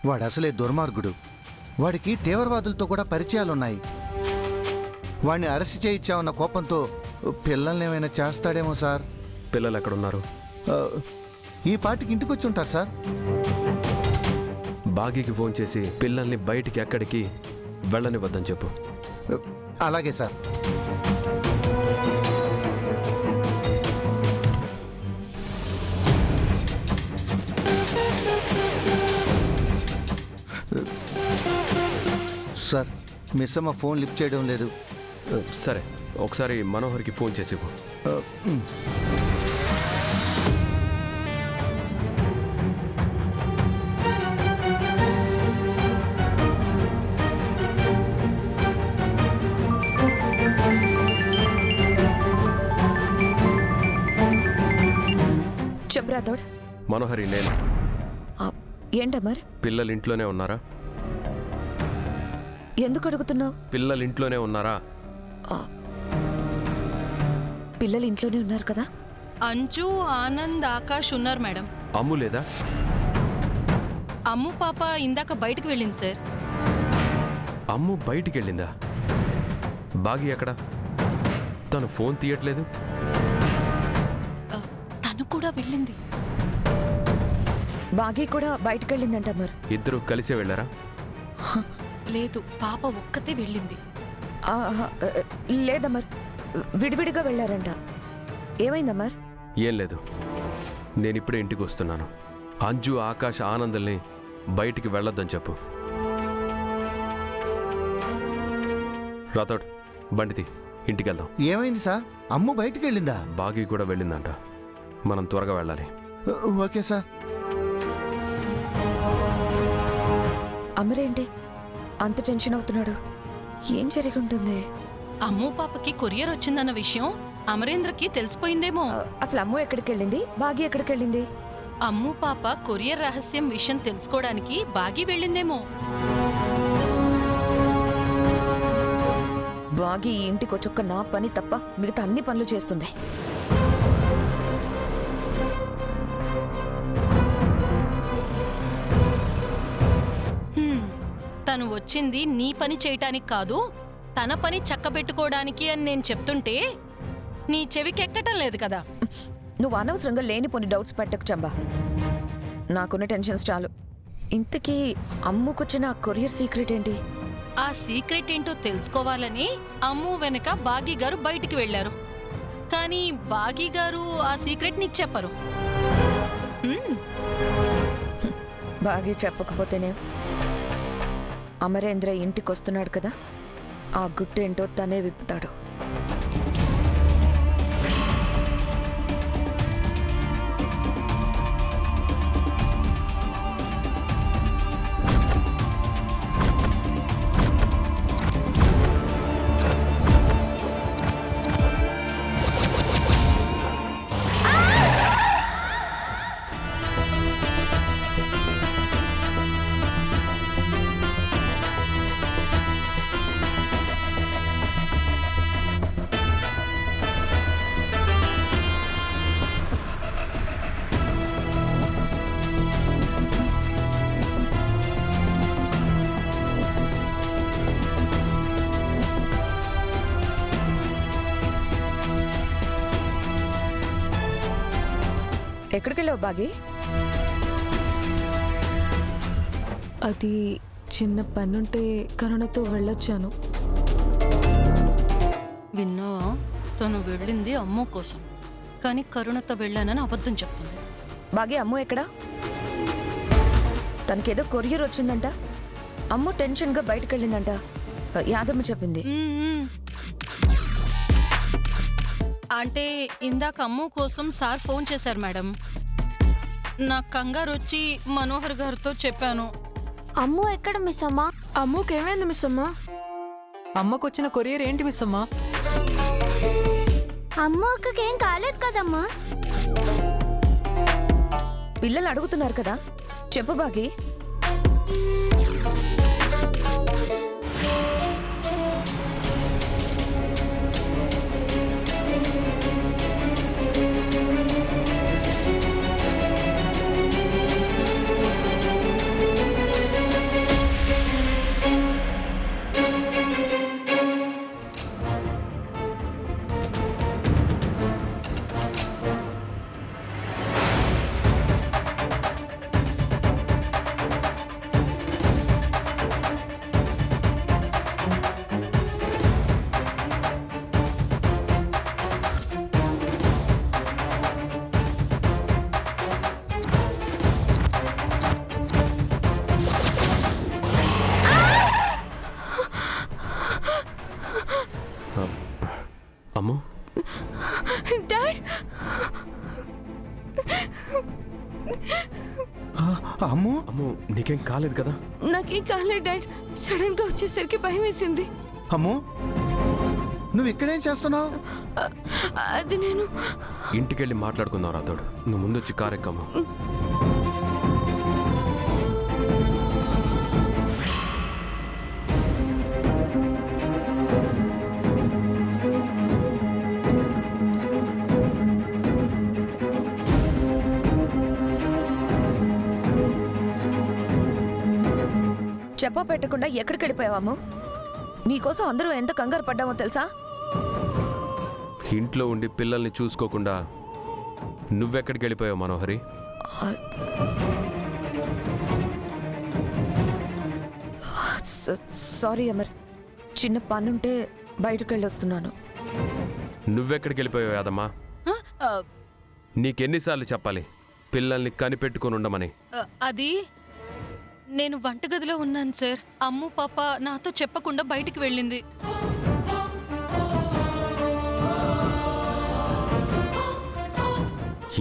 వాడు అసలే దుర్మార్గుడు. వాడికి తీవ్రవాదులతో కూడా పరిచయాలున్నాయి. వాడిని అరెస్ట్ చేయించామన్న కోపంతో పిల్లల్ని ఏమైనా చేస్తాడేమో సార్. పిల్లలు ఎక్కడున్నారు? ఈ పాటికి ఇంటికి వచ్చి ఉంటారు సార్. బాగీకి ఫోన్ చేసి పిల్లల్ని బయటికి ఎక్కడికి వెళ్ళనివ్వద్దని చెప్పు. అలాగే సార్. సార్, మిస్ అమ్మ ఫోన్ లిఫ్ట్ చేయడం లేదు. సరే, ఒకసారి మనోహర్కి ఫోన్ చేసి ఇవ్వు. చెప్పరా తోడ్. మనోహరి, నేను. ఏంటమ్మర్? పిల్లలు ఇంట్లోనే ఉన్నారా? ఎందుకు అడుగుతున్నావు? పిల్లలు ఇంట్లోనే ఉన్నారా? పిల్లలు ఇంట్లోనే ఉన్నారు కదా. అంజు, ఆనంద్, ఆకాష్ ఉన్నారు మేడం. అమ్ము లేదా? అమ్ము పాప ఇందాక బయటకు వెళ్ళింది సార్. అమ్ము బయటికి వెళ్ళిందా? బాగి ఎక్కడ? తను ఫోన్ తీయట్లేదు. తను కూడా వెళ్ళింది. బాగి కూడా బయటకు వెళ్ళిందంట. మరి ఇద్దరు కలిసే వెళ్ళారా? లేదు, పాప ఒక్కతే వెళ్ళింది. లేదమ్మర్, విడివిడిగా వెళ్ళారంట. ఏమైందమ్మర్? ఏం లేదు, నేను ఇప్పుడే ఇంటికి వస్తున్నాను. అంజు, ఆకాష్, ఆనందల్ని బయటికి వెళ్ళొద్దని చెప్పు. రాతోడ్, బండితి, ఇంటికి వెళ్దాం. ఏమైంది సార్? అమ్ము బయటికి వెళ్ళిందా? బాగి కూడా వెళ్ళిందంట. మనం త్వరగా వెళ్ళాలి. Okay sir. అమరేంటి అంత టెన్షన్ అవుతున్నాడు? ఏం జరిగి ఉంటుంది? అమ్ము పాపకి కొరియర్ వచ్చిందన్న విషయం అమరేంద్రకి తెలిసిపోయిందేమో. అసలు అమ్ము ఎక్కడికి వెళ్ళింది? బాగి ఎక్కడికి వెళ్ళింది? అమ్ము పాప కొరియర్ రహస్యం విషయం తెలుసుకోవడానికి బాగి వెళ్ళిందేమో. బాగి ఈ ఇంటికి వచ్చొక్క నా పని తప్ప మిగతా అన్ని పనులు చేస్తుంది. తను వచ్చింది నీ పని చేయటానికి కాదు, తన పని చక్కబెట్టుకోవడానికి అని నేను చెప్తుంటే నీ చెవికెక్కటం లేదు కదా. నువ్వు అనవసరంగా లేనిపోని డౌట్స్ పెట్టకు చంబా. నాకున్న టెన్షన్స్ చాలు. ఇంతకీ అమ్ముకొచ్చిన ఆ కొరియర్ సీక్రెట్ ఏంటి? ఆ సీక్రెట్ ఏంటో తెలుసుకోవాలని అమ్ము వెనక బాగీ గారు బయటికి వెళ్లారు. కానీ బాగీ గారు ఆ సీక్రెట్ నీకు చెప్పరు. బాగీ చెప్పకపోతేనే. అమరేంద్ర ఇంటికి వస్తున్నాడు కదా, ఆ గుట్టేంటో తనే విప్పుతాడు. ఎక్కడికి వెళ్ళావు బాగి? అది చిన్న పనుంటే కరుణతో వెళ్ళొచ్చాను. విన్నావా? తను వెళ్ళింది అమ్ము కోసం, కానీ కరుణతో వెళ్ళానని అబద్ధం చెప్తుంది. బాగి, అమ్ము ఎక్కడా? తనకేదో కొరియర్ వచ్చిందంట. అమ్ము టెన్షన్గా బయటకు వెళ్ళిందంట. యాదమ్మ చెప్పింది. అంటే ఇందాక అమ్ము కోసం సార్ ఫోన్ చేశారు మేడం. నాకు కంగారు వచ్చి మనోహర్ గారితో చెప్పాను. అమ్ము ఎక్కడ మిస్ అమ్మా? అమ్ముకి ఏమైంది మిస్ అమ్మా? అమ్మకొచ్చిన కొరియర్ ఏంటి మిస్ అమ్మా? అమ్మ అక్కకేం కాలేదు కదమ్మా. పిల్లలు అడుగుతున్నారు కదా, చెప్పు బాగి. అమ్ము నీకేం కాలేదు కదా? నాకేం కాలేదు డాడ్. సడన్ గా వచ్చేసరికి భయం వేసింది. అమ్ము నువ్వు ఇక్కడేం చేస్తున్నావు? అది నేను ఇంటికెళ్ళి మాట్లాడుకుందాం రాతోడు. నువ్వు ముందొచ్చి కారెక్కమ్ము. చెప్పా పెట్టకుండా ఎక్కడికి వెళ్ళిపోయావాము? నీకోసం అందరూ ఎంత కంగారు పడ్డామో తెలుసా? ఇంట్లో ఉండి పిల్లల్ని చూసుకోకుండా నువ్వెక్కడికి వెళ్ళిపోయావు మనోహరి? సారీ అమర్, చిన్న పనుంటే బయటకు వెళ్ళొస్తున్నాను. నువ్వెక్కడికి వెళ్ళిపోయావు యాదమ్మా? ఆ, నీకెన్నిసార్లు చెప్పాలి పిల్లల్ని కనిపెట్టుకుని ఉండమని? అది నేను వంటగదిలో ఉన్నాను సార్. అమ్ము పాప నాతో చెప్పకుండా బయటికి వెళ్ళింది.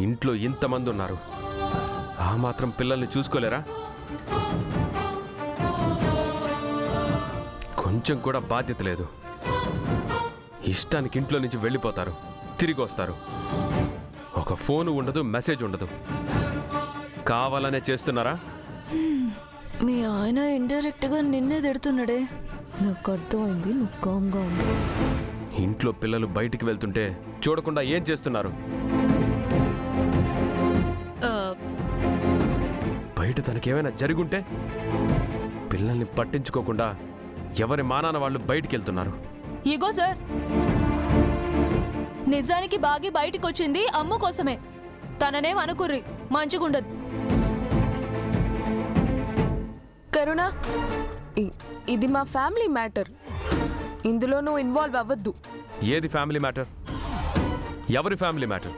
ఇంట్లో ఇంతమంది ఉన్నారు, ఆ మాత్రం పిల్లల్ని చూసుకోలేరా? కొంచెం కూడా బాధ్యత లేదు. ఇష్టానికి ఇంట్లో నుంచి వెళ్ళిపోతారు, తిరిగి వస్తారు. ఒక ఫోను ఉండదు, మెసేజ్ ఉండదు. కావాలనే చేస్తున్నారా? మీ ఆయన ఇండైరెక్ట్ గా నిన్నే తిడుతున్నాడే. నాకు అర్థమైంది, నువ్వు కామ్గా ఉండు. ఇంట్లో పిల్లలు బయటికి వెళ్తుంటే చూడకుండా ఏం చేస్తున్నారు? ఆ, బయట తనకేమైనా జరుగుంటే పిల్లల్ని పట్టించుకోకుండా ఎవరి మానాన వాళ్ళు బయటికి వెళ్తున్నారు. ఇగో సార్, నిజానికి బాగి బయటికి వచ్చింది అమ్ము కోసమే. తననేం అనుకుర్రి మంచిగుండదు. కరుణ, ఇది మా ఫ్యామిలీ మ్యాటర్. ఇందులో నువ్వు ఇన్వాల్వ్ అవ్వద్దు. ఏది ఫ్యామిలీ మ్యాటర్? ఎవరి ఫ్యామిలీ మ్యాటర్?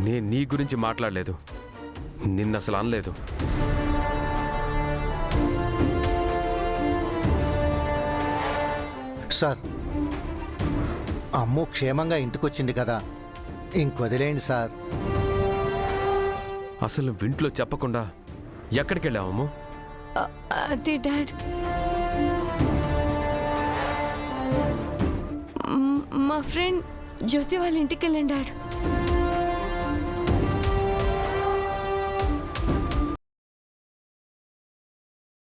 నేను నీ గురించి మాట్లాడలేదు, నిన్న అసలు అనలేదు. సార్, అమ్ము క్షేమంగా ఇంటికొచ్చింది కదా, ఇంకొదిలేండి సార్. అసలు ఇంట్లో చెప్పకుండా ఎక్కడికి వెళ్ళావమ్ము? అది డాడ్, మా ఫ్రెండ్ జ్యోతి వాళ్ళ ఇంటికి వెళ్ళండి డాడ్.